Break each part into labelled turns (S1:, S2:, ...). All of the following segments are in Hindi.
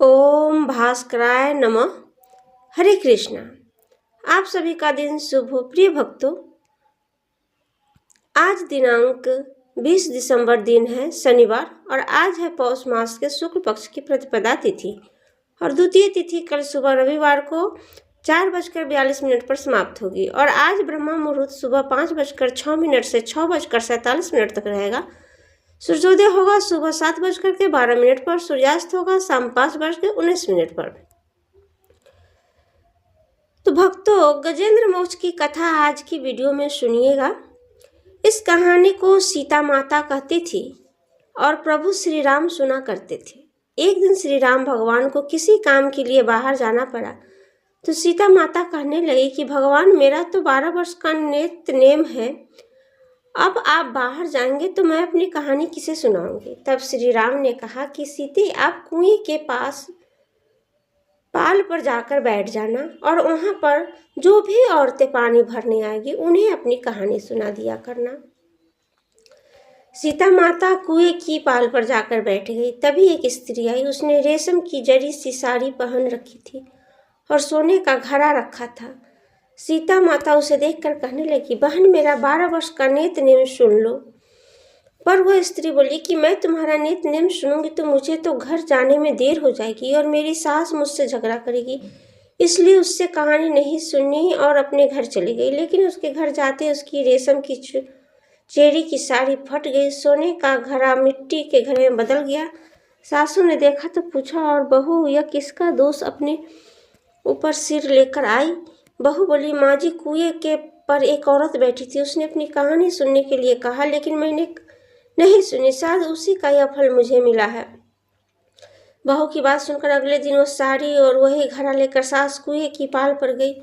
S1: ओम भास्कराय नमः। हरे कृष्णा। आप सभी का दिन शुभ हो। प्रिय भक्तों, आज दिनांक 20 दिसंबर दिन है शनिवार और आज है पौष मास के शुक्ल पक्ष की प्रतिपदा तिथि और द्वितीय तिथि कल सुबह रविवार को 4:42 पर समाप्त होगी और आज ब्रह्मा मुहूर्त सुबह 5:06 से 6:47 तक रहेगा। सूर्योदय होगा सुबह 7:12 पर, सूर्यास्त होगा शाम 5:19 पर। तो भक्तों, गजेंद्र मोक्ष की कथा आज की वीडियो में सुनिएगा। इस कहानी को सीता माता कहती थी और प्रभु श्री राम सुना करते थे। एक दिन श्री राम भगवान को किसी काम के लिए बाहर जाना पड़ा तो सीता माता कहने लगी कि भगवान, मेरा तो 12 वर्ष का नित्य नेम है, अब आप बाहर जाएंगे तो मैं अपनी कहानी किसे सुनाऊंगी। तब श्री राम ने कहा कि सीते, आप कुएं के पास पाल पर जाकर बैठ जाना और वहां पर जो भी औरतें पानी भरने आएगी उन्हें अपनी कहानी सुना दिया करना। सीता माता कुएं की पाल पर जाकर बैठ गई। तभी एक स्त्री आई। उसने रेशम की जरी सी साड़ी पहन रखी थी और सोने का घड़ा रखा था। सीता माता उसे देखकर कहने लगी, बहन, मेरा 12 वर्ष का नित्य नेम सुन लो। पर वह स्त्री बोली कि मैं तुम्हारा नित्य नेम सुनूंगी तो मुझे तो घर जाने में देर हो जाएगी और मेरी सास मुझसे झगड़ा करेगी, इसलिए उससे कहानी नहीं सुनी और अपने घर चली गई। लेकिन उसके घर जाते उसकी रेशम की चेरी की साड़ी फट गई, सोने का घड़ा मिट्टी के घड़े में बदल गया। सासू ने देखा तो पूछा, और बहू, यह किसका दोष अपने ऊपर सिर लेकर आई? बहू बोली, माँ जी, कुएं के पर एक औरत बैठी थी, उसने अपनी कहानी सुनने के लिए कहा, लेकिन मैंने नहीं सुनी, शायद उसी का यह फल मुझे मिला है। बहू की बात सुनकर अगले दिन वो साड़ी और वही घड़ा लेकर सास कुएं की पाल पर गई।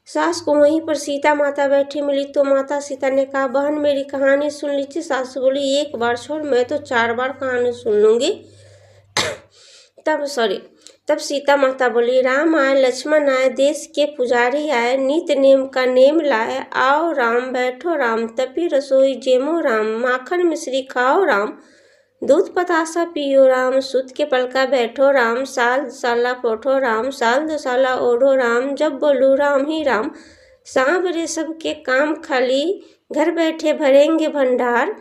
S1: सास को वहीं पर सीता माता बैठी मिली तो माता सीता ने कहा, बहन, मेरी कहानी सुन लीजिए। सास बोली, एक बार छोड़, मैं तो 4 बार कहानी सुन लूंगी। तब सीता माता बोली, राम आए, लक्ष्मण आए, देश के पुजारी आए, नित्य नेम का नेम लाए, आओ राम, बैठो राम, तपी रसोई जेमो राम, माखन मिश्री खाओ राम, दूध पतासा पियो राम, सुत के पलका बैठो राम, साल दुसाला पोठो राम, साल दुसाला ओढ़ो राम, जब बोलू राम ही राम, सांवरे सबके काम खाली, घर बैठे भरेंगे भंडार,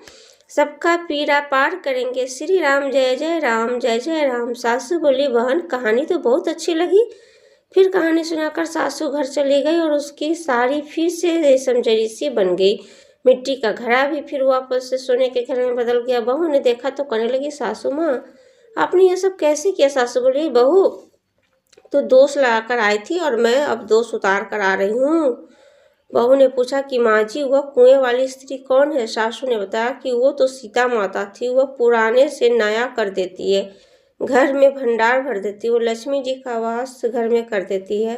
S1: सबका पीरा पार करेंगे, श्री राम जय जय राम, जय जय राम। सासू बोली, बहन, कहानी तो बहुत अच्छी लगी। फिर कहानी सुनाकर सासू घर चली गई और उसकी साड़ी फिर से रेशम जरी सी बन गई। मिट्टी का घड़ा भी फिर वापस से सोने के घर में बदल गया। बहू ने देखा तो कहने लगी, सासू माँ, आपने ये सब कैसे किया? सासू बोली, बहू, तो दोष लगाकर आई थी और मैं अब दोष उतार कर आ रही हूँ। बहू ने पूछा कि माँ जी, वह कुएं वाली स्त्री कौन है? सासू ने बताया कि वो तो सीता माता थी, वह पुराने से नया कर देती है, घर में भंडार भर देती है, वो लक्ष्मी जी का वास घर में कर देती है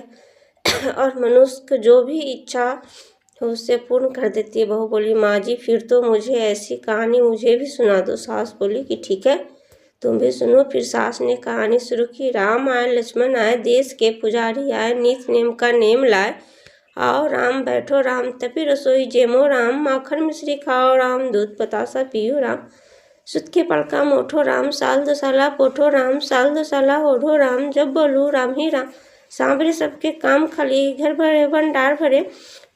S1: और मनुष्य को जो भी इच्छा हो उससे पूर्ण कर देती है। बहू बोली, माँ जी, फिर तो मुझे ऐसी कहानी मुझे भी सुना दो। सास बोली कि ठीक है, तुम भी सुनो। फिर सास ने कहानी शुरू की। राम आए, लक्ष्मण आए, देश के पुजारी आए, नित्य नेम का नेम लाए, आओ राम, बैठो राम, तपी रसोई जेमो राम, माखन मिश्री खाओ राम, दूध पतासा पियो राम, सुत के पलका मोठो राम, साल दुसाला पोठो राम, साल दुसाला ओढ़ो राम, जब बोलू राम ही राम, सांवरे सबके काम खाली, घर भरे भंडार भरे,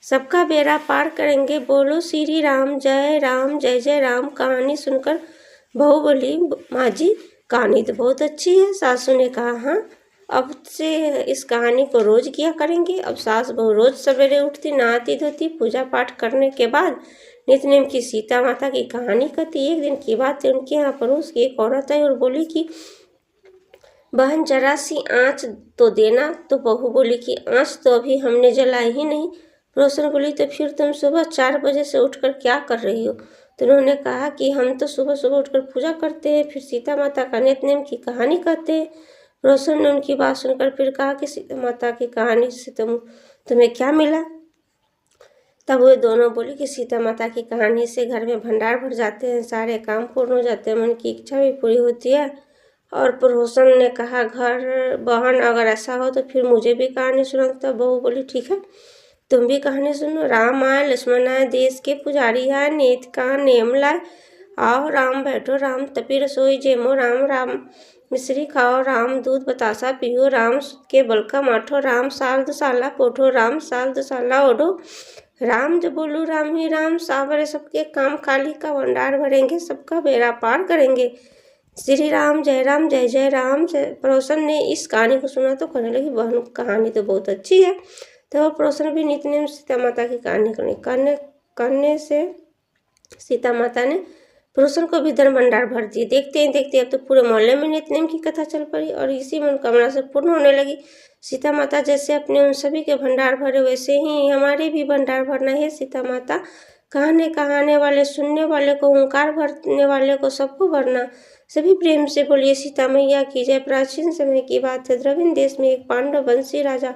S1: सबका बेड़ा पार करेंगे, बोलो श्री राम जय जय राम। कहानी सुनकर बहू बोली, माँ जी, कहानी तो बहुत अच्छी है। सासू ने कहा, हाँ, अब से इस कहानी को रोज किया करेंगे। अब सास बहू रोज सवेरे उठती, नहाती धोती, पूजा पाठ करने के बाद नित्य नेम की सीता माता की कहानी कहती। एक दिन की बात है, उनके यहाँ पड़ोस की एक औरत आई और बोली कि बहन, जरा सी आँच तो देना। तो बहू बोली कि आँच तो अभी हमने जलाई ही नहीं। पड़ोसन बोली, तो फिर तुम सुबह 4 बजे से उठकर क्या कर रही हो? तो उन्होंने कहा कि हम तो सुबह सुबह उठकर पूजा करते हैं, फिर सीता माता का नित्य नेम की कहानी कहते हैं। रोशन ने उनकी बात सुनकर फिर कहा कि सीता माता की कहानी से तुम्हें क्या मिला? तब वे दोनों बोले कि सीता माता की कहानी से घर में भंडार भर जाते हैं, सारे काम पूर्ण हो जाते हैं, मन की इच्छा भी पूरी होती है। और रोशन ने कहा, घर बहन, अगर ऐसा हो तो फिर मुझे भी कहानी सुना। तब बहू बोली, ठीक है, तुम भी कहानी सुनो। राम आए, लक्ष्मण आए, देश के पुजारी आए, नित्य का नेम लाए, आओ राम, बैठो राम, तपी रसोई जेमो राम, राम मिश्री खाओ राम, दूध बतासा पियो राम, सुत के बलका माठो राम, साल दुसाला पोठो राम, साल दुसाला ओढ़ो राम। जो बोलू राम ही राम, सावरे सबके काम, खाली का भंडार भरेंगे, सबका बेड़ा पार करेंगे। श्री राम जय जय राम। पड़ोसन ने इस कहानी को सुना तो कहने लगी, बहन कहानी तो बहुत अच्छी है। तो पड़ोसन भी नित्य सीता माता की कहानी करने से सीता माता ने पड़ोसन को भी धन भंडार भर दिए। देखते ही देखते अब तो पूरे मोहल्ले में नित्य की कथा चल पड़ी और इसी मनोकामना से पूर्ण होने लगी। सीता माता जैसे अपने उन सभी के भंडार भरे, वैसे ही हमारे भी भंडार भरना है। सीता माता कहाने वाले, सुनने वाले को, ओंकार भरने वाले को, सबको भरना। सभी प्रेम से बोलिए सीता मैया की जय। प्राचीन समय की बात है, द्रविड़ देश में एक पांडव वंशी राजा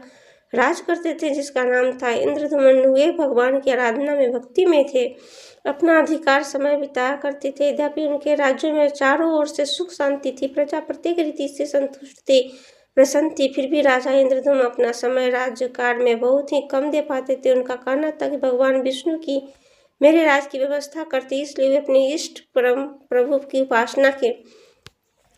S1: राज करते थे, जिसका नाम था इंद्रधुमन। वे भगवान की आराधना में भक्ति में थे, अपना अधिकार समय बिताया करते थे। यद्यपि उनके राज्यों में चारों ओर से सुख शांति थी, प्रजा प्रत्येक रीति से संतुष्ट थी, प्रसन्न थी। फिर भी राजा इंद्रधुमन अपना समय राज्य कार्य में बहुत ही कम दे पाते थे। उनका कहना था कि भगवान विष्णु की मेरे राज की व्यवस्था करते, इसलिए वे अपने इष्ट परम प्रभु की उपासना के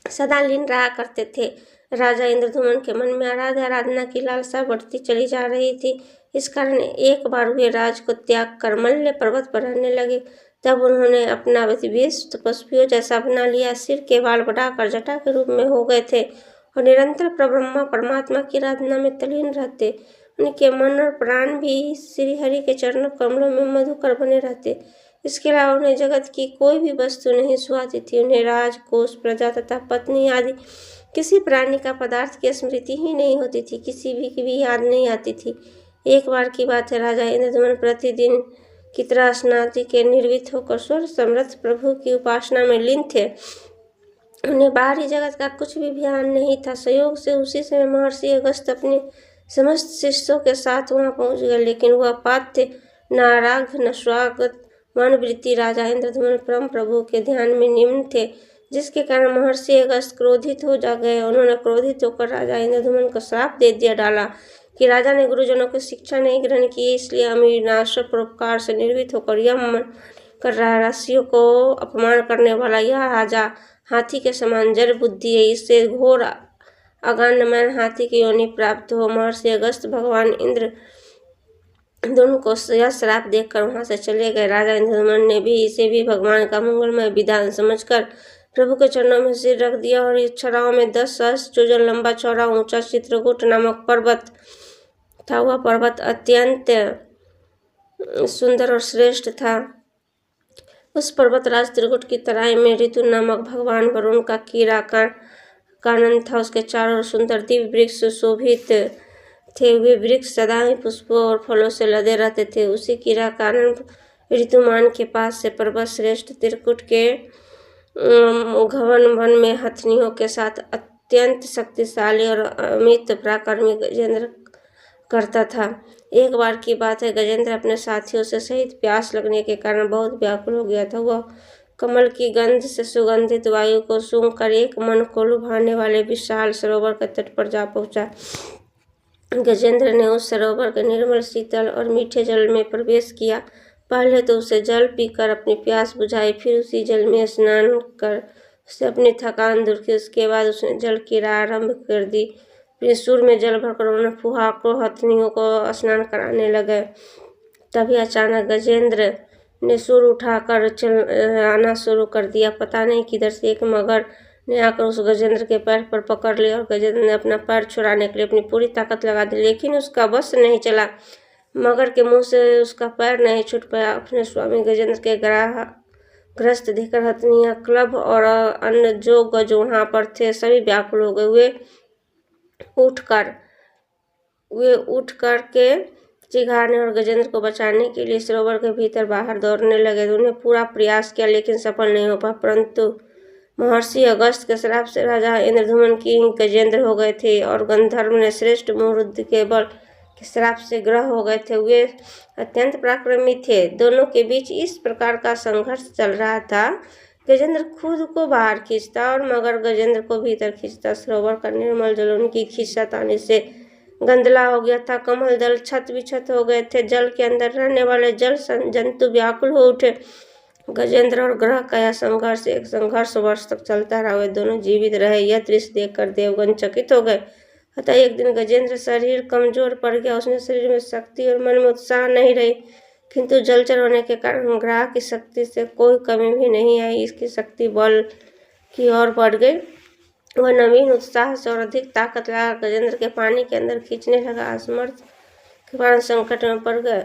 S1: सदा लीन रहा करते थे। राजा इंद्रधुमन के मन में आराधना की लालसा बढ़ती चली जा रही थी। इस कारण एक बार वे राज को त्याग कर मल्य पर्वत पर रहने लगे। तब उन्होंने अपना वेश तपस्वियों जैसा बना लिया, सिर के बाल बढ़ाकर जटा के रूप में हो गए थे और निरंतर ब्रह्मा परमात्मा की आराधना में तल्लीन रहते। उनके मन और प्राण भी श्री हरि के चरणों कमलों में मधुकर बने रहते। इसके अलावा उन्हें जगत की कोई भी वस्तु नहीं सुहाती थी। उन्हें राजकोष, प्रजा तथा पत्नी आदि किसी प्राणी का पदार्थ की स्मृति ही नहीं होती थी, किसी की भी याद नहीं आती थी। एक बार की बात है, राजा इंद्रधुमन प्रतिदिन की तरह स्नाति के निर्वित होकर स्वर्ग समर्थ प्रभु की उपासना में लीन थे। उन्हें बाहरी जगत का कुछ भी ध्यान नहीं था। संयोग से उसी समय महर्षि अगस्त्य अपने समस्त शिष्यों के साथ वहां पहुंच गए, लेकिन वह पात्र न आराध्य न स्वागत मनोवृत्ति राजा इंद्रधुमन परम प्रभु के ध्यान में निम्न थे, जिसके कारण महर्षि अगस्त्य क्रोधित हो जा गए। उन्होंने क्रोधित होकर राजा इंद्रधुमन को श्राप दे दिया डाला कि राजा ने गुरुजनों की शिक्षा नहीं ग्रहण की, इसलिए अमीर नाश परोपकार से निर्भीत होकर यह मन कर रहा, राशियों को अपमान करने वाला यह राजा हाथी के समान जड़ बुद्धि है, इससे घोर अगान्यमय हाथी की योनि प्राप्त हो। महर्षि अगस्त्य भगवान इंद्र दोनों को यह श्राप देखकर वहां से चले गए। राजा इंद्रधुमन ने भी इसे भी भगवान का मंगलमय विधान समझकर प्रभु के चरणों में सिर रख दिया और इच्छाओं में 10 सहस्त्र योजन लंबा चौड़ा ऊंचा चित्रकूट नामक पर्वत था। वह पर्वत अत्यंत सुंदर और श्रेष्ठ था। उस पर्वतराज त्रिकुट की तराई में ऋतु नामक भगवान वरुण का कीड़ा कानन था। उसके चारों ओर सुंदर दिव्य वृक्ष सुशोभित थे। वे वृक्ष सदा ही पुष्पों और फलों से लदे रहते थे। उसी कीड़ा कानन ऋतुमान के पास से पर्वत श्रेष्ठ त्रिकुट के घवन वन में हथनियों के साथ अत्यंत शक्तिशाली और अमित पराक्रमी गजेंद्र करता था। एक बार की बात है, गजेंद्र अपने साथियों से सहित प्यास लगने के कारण बहुत व्याकुल हो गया था। वह कमल की गंध से सुगंधित वायु को सूंघकर एक मन को लुभाने वाले विशाल सरोवर के तट पर जा पहुंचा। गजेंद्र ने उस सरोवर के निर्मल शीतल और मीठे जल में प्रवेश किया। पहले तो उसे जल पीकर अपनी प्यास बुझाई, फिर उसी जल में स्नान कर उससे अपनी थकान दूर की। उसके बाद उसने जल क्रीड़ा आरंभ कर दी। फिर सूर में जल भरकर उन्होंने फुहार को हथनियों को स्नान कराने लगे। तभी अचानक गजेंद्र ने सूर उठाकर आना शुरू कर दिया। पता नहीं किधर से एक मगर ने आकर उस गजेंद्र के पैर पर पकड़ लिया और गजेंद्र ने अपना पैर छुड़ाने के लिए अपनी पूरी ताकत लगा दी, लेकिन उसका बस नहीं चला। मगर के मुंह से उसका पैर नहीं छूट पाया। अपने स्वामी गजेंद्र के ग्रस्त देखकर हथनियां, क्लब और अन्य जो गज वहां पर थे सभी व्याकुल हो गए। वे उठ कर के चिघाड़ने और गजेंद्र को बचाने के लिए सरोवर के भीतर बाहर दौड़ने लगे। उन्हें पूरा प्रयास किया लेकिन सफल नहीं हो पाया, परंतु महर्षि अगस्त्य के श्राप से राजा इंद्रधुमन की गजेंद्र हो गए थे और गंधर्व ने श्रेष्ठ मुहूर्त के बल के श्राप से ग्रह हो गए थे। वे अत्यंत पराक्रमी थे। दोनों के बीच इस प्रकार का संघर्ष चल रहा था। गजेंद्र खुद को बाहर खींचता और मगर गजेंद्र को भीतर खींचता। सरोवर का निर्मल जल उनकी खींचातानी से गंदला हो गया था। कमल दल छत विछत हो गए थे। जल के अंदर रहने वाले जल जंतु व्याकुल हो उठे। गजेंद्र और ग्रह का यह संघर्ष एक संघर्ष वर्ष तक चलता रहा। वे दोनों जीवित रहे। यह दृश्य देखकर देवगण चकित हो गए। अतः एक दिन गजेंद्र शरीर कमजोर पड़ गया। उसने शरीर में शक्ति और मन में उत्साह नहीं रही, किंतु जलचर होने के कारण ग्रह की शक्ति से कोई कमी भी नहीं आई। इसकी शक्ति बल की ओर बढ़ गई। वह नवीन उत्साह से और अधिक ताकत लगा गजेंद्र के पानी के अंदर खींचने लगा। असमर्थ के कारण संकट में पड़ गए।